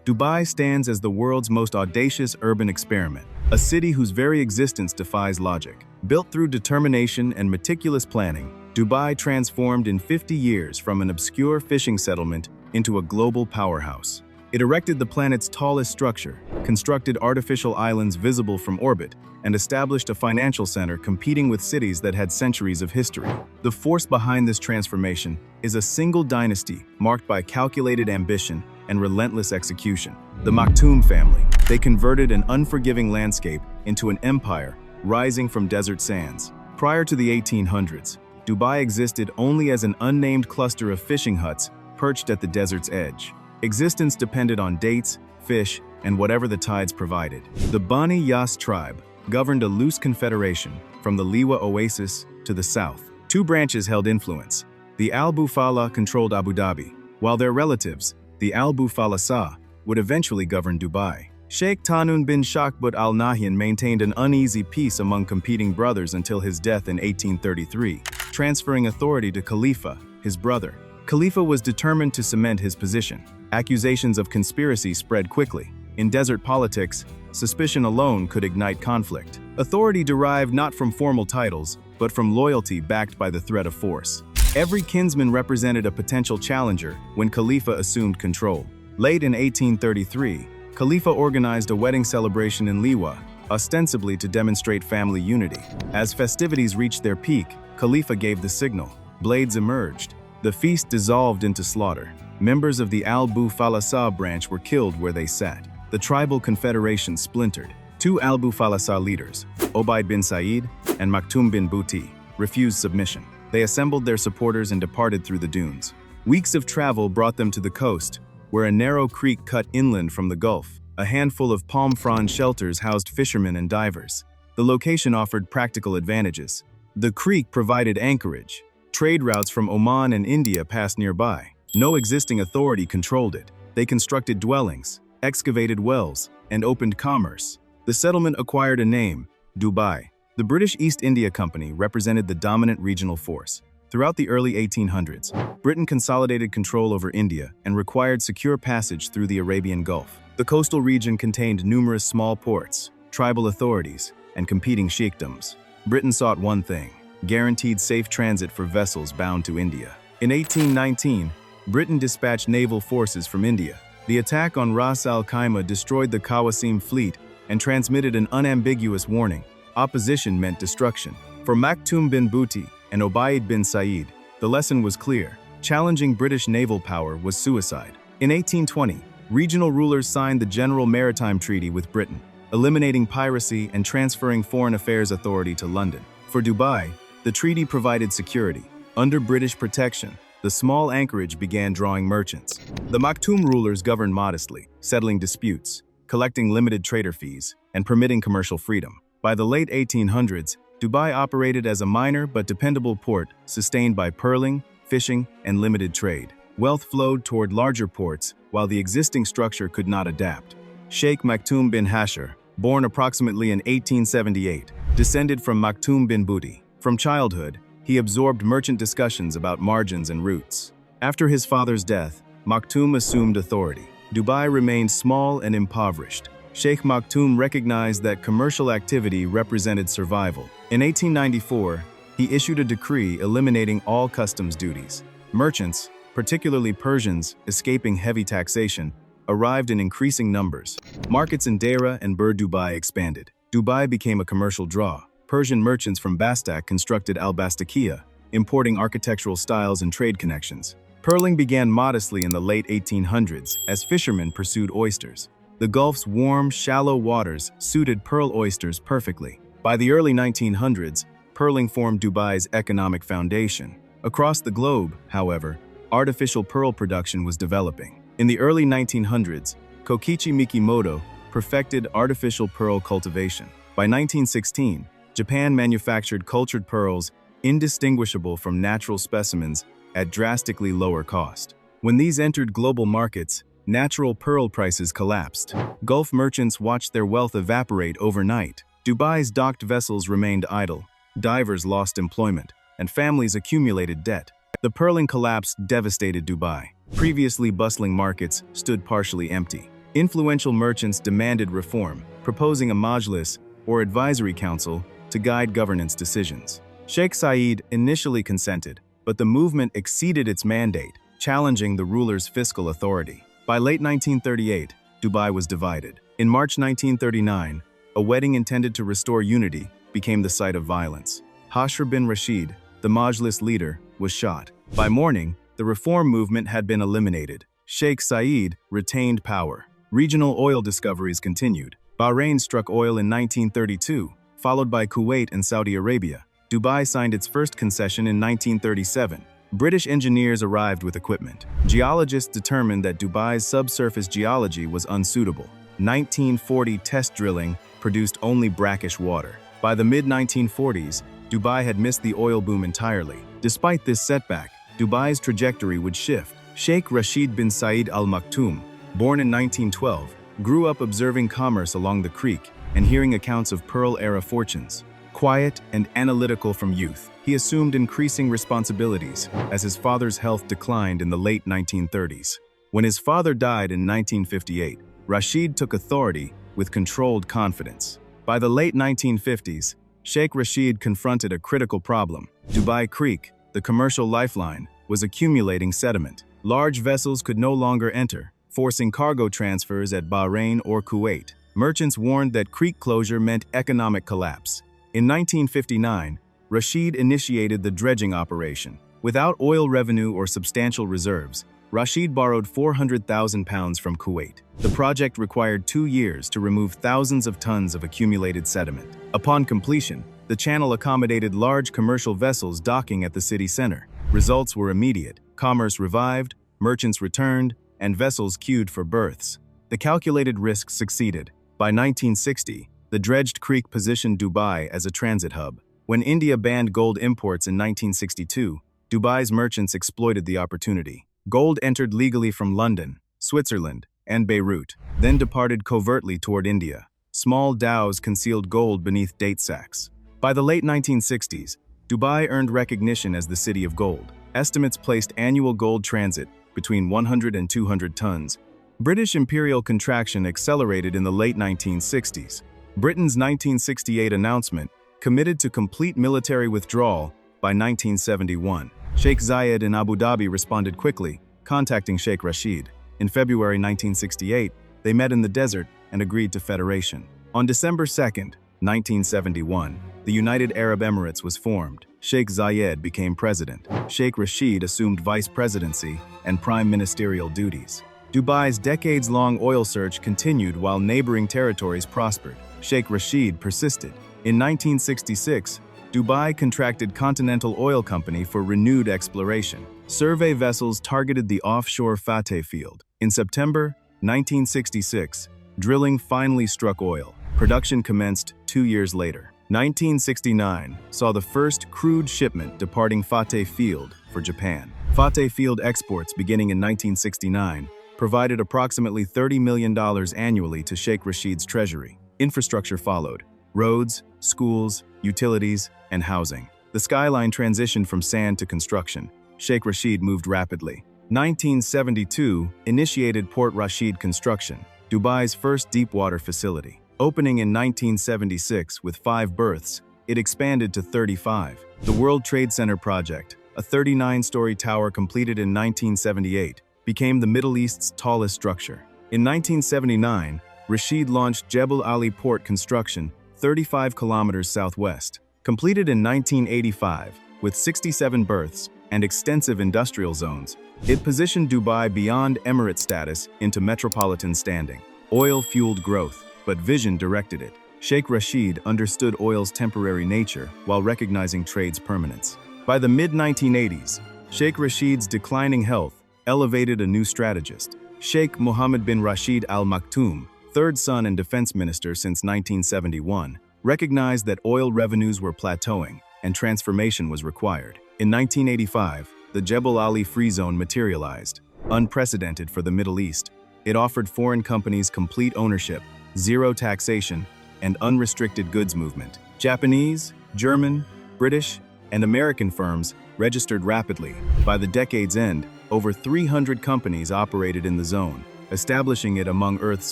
Dubai stands as the world's most audacious urban experiment, a city whose very existence defies logic. Built through determination and meticulous planning, Dubai transformed in 50 years from an obscure fishing settlement into a global powerhouse. It erected the planet's tallest structure, constructed artificial islands visible from orbit, and established a financial center competing with cities that had centuries of history. The force behind this transformation is a single dynasty marked by calculated ambition and relentless execution. The Maktoum family. They converted an unforgiving landscape into an empire rising from desert sands. Prior to the 1800s, Dubai existed only as an unnamed cluster of fishing huts perched at the desert's edge. Existence depended on dates, fish, and whatever the tides provided. The Bani Yas tribe governed a loose confederation from the Liwa oasis to the south. Two branches held influence. The Al-Bufala controlled Abu Dhabi, while their relatives, the Al-Bufalasa, would eventually govern Dubai. Sheikh Tanun bin Shakbut al-Nahyan maintained an uneasy peace among competing brothers until his death in 1833, transferring authority to Khalifa, his brother. Khalifa was determined to cement his position. Accusations of conspiracy spread quickly. In desert politics, suspicion alone could ignite conflict. Authority derived not from formal titles, but from loyalty backed by the threat of force. Every kinsman represented a potential challenger when Khalifa assumed control. Late in 1833, Khalifa organized a wedding celebration in Liwa, ostensibly to demonstrate family unity. As festivities reached their peak, Khalifa gave the signal. Blades emerged. The feast dissolved into slaughter. Members of the Al-Bufalasa branch were killed where they sat. The tribal confederation splintered. Two Al-Bufalasa leaders, Obaid bin Said and Maktoum bin Buti, refused submission. They assembled their supporters and departed through the dunes. Weeks of travel brought them to the coast, where a narrow creek cut inland from the Gulf. A handful of palm frond shelters housed fishermen and divers. The location offered practical advantages. The creek provided anchorage. Trade routes from Oman and India passed nearby. No existing authority controlled it. They constructed dwellings, excavated wells, and opened commerce. The settlement acquired a name, Dubai. The British East India Company represented the dominant regional force. Throughout the early 1800s, Britain consolidated control over India and required secure passage through the Arabian Gulf. The coastal region contained numerous small ports, tribal authorities, and competing sheikdoms. Britain sought one thing: guaranteed safe transit for vessels bound to India. In 1819, Britain dispatched naval forces from India. The attack on Ras Al Khaimah destroyed the Qawasim fleet and transmitted an unambiguous warning: opposition meant destruction. For Maktoum bin Buti and Obaid bin Said, the lesson was clear: challenging British naval power was suicide. In 1820, regional rulers signed the General Maritime Treaty with Britain, eliminating piracy and transferring foreign affairs authority to London. For Dubai, the treaty provided security. Under British protection, the small anchorage began drawing merchants. The Maktoum rulers governed modestly, settling disputes, collecting limited trader fees, and permitting commercial freedom. By the late 1800s, Dubai operated as a minor but dependable port sustained by pearling, fishing, and limited trade. Wealth flowed toward larger ports while the existing structure could not adapt. Sheikh Maktoum bin Hashir, born approximately in 1878, descended from Maktoum bin Buti. From childhood, he absorbed merchant discussions about margins and routes. After his father's death, Maktoum assumed authority. Dubai remained small and impoverished. Sheikh Maktoum recognized that commercial activity represented survival. In 1894, he issued a decree eliminating all customs duties. Merchants, particularly Persians escaping heavy taxation, arrived in increasing numbers. Markets in Deira and Bur Dubai expanded. Dubai became a commercial draw. Persian merchants from Bastak constructed al-Bastakiya, importing architectural styles and trade connections. Pearling began modestly in the late 1800s as fishermen pursued oysters. The Gulf's warm, shallow waters suited pearl oysters perfectly. By the early 1900s, pearling formed Dubai's economic foundation. Across the globe, however, artificial pearl production was developing. In the early 1900s, Kokichi Mikimoto perfected artificial pearl cultivation. By 1916, Japan manufactured cultured pearls indistinguishable from natural specimens at drastically lower cost. When these entered global markets, natural pearl prices collapsed. Gulf merchants watched their wealth evaporate overnight. Dubai's docked vessels remained idle, divers lost employment, and families accumulated debt. The pearling collapse devastated Dubai. Previously bustling markets stood partially empty. Influential merchants demanded reform, proposing a majlis, or advisory council, to guide governance decisions. Sheikh Zayed initially consented, but the movement exceeded its mandate, challenging the ruler's fiscal authority. By late 1938, Dubai was divided. In March 1939, a wedding intended to restore unity became the site of violence. Hashr bin Rashid, the majlis leader, was shot. By morning, the reform movement had been eliminated. Sheikh Zayed retained power. Regional oil discoveries continued. Bahrain struck oil in 1932, followed by Kuwait and Saudi Arabia. Dubai signed its first concession in 1937. British engineers arrived with equipment. Geologists determined that Dubai's subsurface geology was unsuitable. 1940 test drilling produced only brackish water. By the mid-1940s, Dubai had missed the oil boom entirely. Despite this setback, Dubai's trajectory would shift. Sheikh Rashid bin Saeed Al Maktoum, born in 1912, grew up observing commerce along the creek and hearing accounts of Pearl-era fortunes. Quiet and analytical from youth, he assumed increasing responsibilities as his father's health declined in the late 1930s. When his father died in 1958, Rashid took authority with controlled confidence. By the late 1950s, Sheikh Rashid confronted a critical problem. Dubai Creek, the commercial lifeline, was accumulating sediment. Large vessels could no longer enter, forcing cargo transfers at Bahrain or Kuwait. Merchants warned that creek closure meant economic collapse. In 1959, Rashid initiated the dredging operation. Without oil revenue or substantial reserves, Rashid borrowed £400,000 from Kuwait. The project required 2 years to remove thousands of tons of accumulated sediment. Upon completion, the channel accommodated large commercial vessels docking at the city center. Results were immediate. Commerce revived, merchants returned, and vessels queued for berths. The calculated risk succeeded. By 1960, the dredged creek positioned Dubai as a transit hub. When India banned gold imports in 1962, Dubai's merchants exploited the opportunity. Gold entered legally from London, Switzerland, and Beirut, then departed covertly toward India. Small dhows concealed gold beneath date sacks. By the late 1960s, Dubai earned recognition as the city of gold. Estimates placed annual gold transit between 100 and 200 tons. British imperial contraction accelerated in the late 1960s. Britain's 1968 announcement committed to complete military withdrawal by 1971. Sheikh Zayed in Abu Dhabi responded quickly, contacting Sheikh Rashid. In February 1968, they met in the desert and agreed to federation. On December 2, 1971, the United Arab Emirates was formed. Sheikh Zayed became president. Sheikh Rashid assumed vice presidency and prime ministerial duties. Dubai's decades-long oil surge continued while neighboring territories prospered. Sheikh Rashid persisted. In 1966, Dubai contracted Continental Oil Company for renewed exploration. Survey vessels targeted the offshore Fateh field. In September 1966, drilling finally struck oil. Production commenced 2 years later. 1969 saw the first crude shipment departing Fateh Field for Japan. Fateh Field exports beginning in 1969 provided approximately $30 million annually to Sheikh Rashid's treasury. Infrastructure followed: roads, schools, utilities, and housing. The skyline transitioned from sand to construction. Sheikh Rashid moved rapidly. 1972 initiated Port Rashid construction, Dubai's first deepwater facility. Opening in 1976 with 5 berths, it expanded to 35. The World Trade Center project, a 39-story tower completed in 1978, became the Middle East's tallest structure. In 1979, Rashid launched Jebel Ali Port construction, 35 kilometers southwest. Completed in 1985, with 67 berths and extensive industrial zones, it positioned Dubai beyond emirate status into metropolitan standing. Oil fueled growth, but vision directed it. Sheikh Rashid understood oil's temporary nature while recognizing trade's permanence. By the mid-1980s, Sheikh Rashid's declining health elevated a new strategist. Sheikh Mohammed bin Rashid Al Maktoum, third son and defense minister since 1971, recognized that oil revenues were plateauing and transformation was required. In 1985, the Jebel Ali Free Zone materialized, unprecedented for the Middle East. It offered foreign companies complete ownership, zero taxation, and unrestricted goods movement. Japanese, German, British, and American firms registered rapidly. By the decade's end, over 300 companies operated in the zone, establishing it among Earth's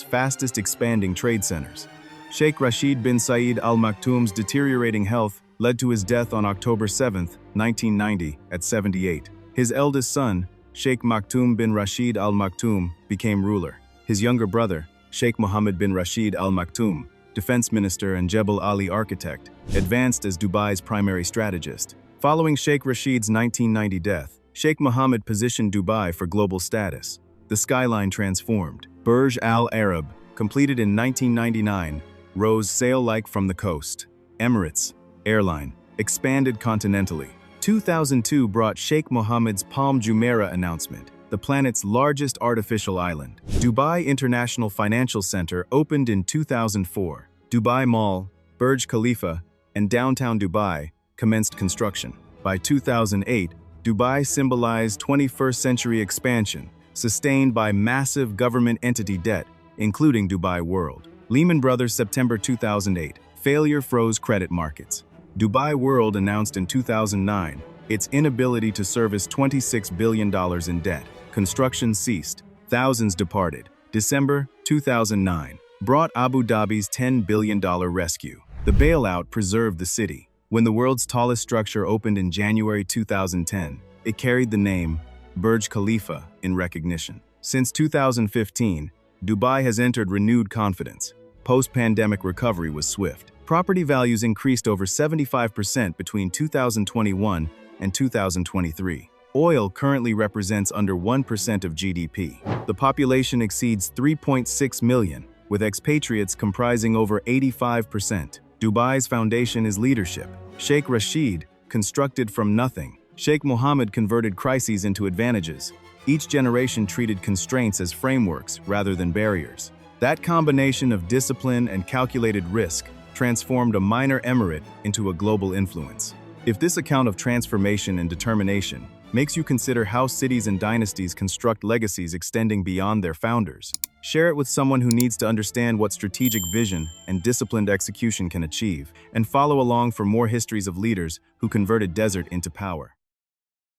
fastest expanding trade centers. Sheikh Rashid bin Saeed Al Maktoum's deteriorating health led to his death on October 7, 1990, at 78. His eldest son, Sheikh Maktoum bin Rashid Al Maktoum, became ruler. His younger brother, Sheikh Mohammed bin Rashid Al Maktoum, defense minister and Jebel Ali architect, advanced as Dubai's primary strategist. Following Sheikh Rashid's 1990 death, Sheikh Mohammed positioned Dubai for global status. The skyline transformed. Burj Al Arab, completed in 1999, rose sail-like from the coast. Emirates airline expanded continentally. 2002 brought Sheikh Mohammed's Palm Jumeirah announcement, the planet's largest artificial island. Dubai International Financial Center opened in 2004. Dubai Mall, Burj Khalifa, and downtown Dubai commenced construction. By 2008, Dubai symbolized 21st century expansion, sustained by massive government entity debt, including Dubai World. Lehman Brothers September 2008, failure froze credit markets. Dubai World announced in 2009 its inability to service $26 billion in debt. Construction ceased. Thousands departed. December 2009 brought Abu Dhabi's $10 billion rescue. The bailout preserved the city. When the world's tallest structure opened in January 2010, it carried the name Burj Khalifa in recognition. Since 2015, Dubai has entered renewed confidence. Post-pandemic recovery was swift. Property values increased over 75% between 2021 and 2023. Oil currently represents under 1% of GDP. The population exceeds 3.6 million, with expatriates comprising over 85%. Dubai's foundation is leadership. Sheikh Rashid constructed from nothing. Sheikh Mohammed converted crises into advantages. Each generation treated constraints as frameworks rather than barriers. That combination of discipline and calculated risk transformed a minor emirate into a global influence. If this account of transformation and determination makes you consider how cities and dynasties construct legacies extending beyond their founders, share it with someone who needs to understand what strategic vision and disciplined execution can achieve, and follow along for more histories of leaders who converted desert into power.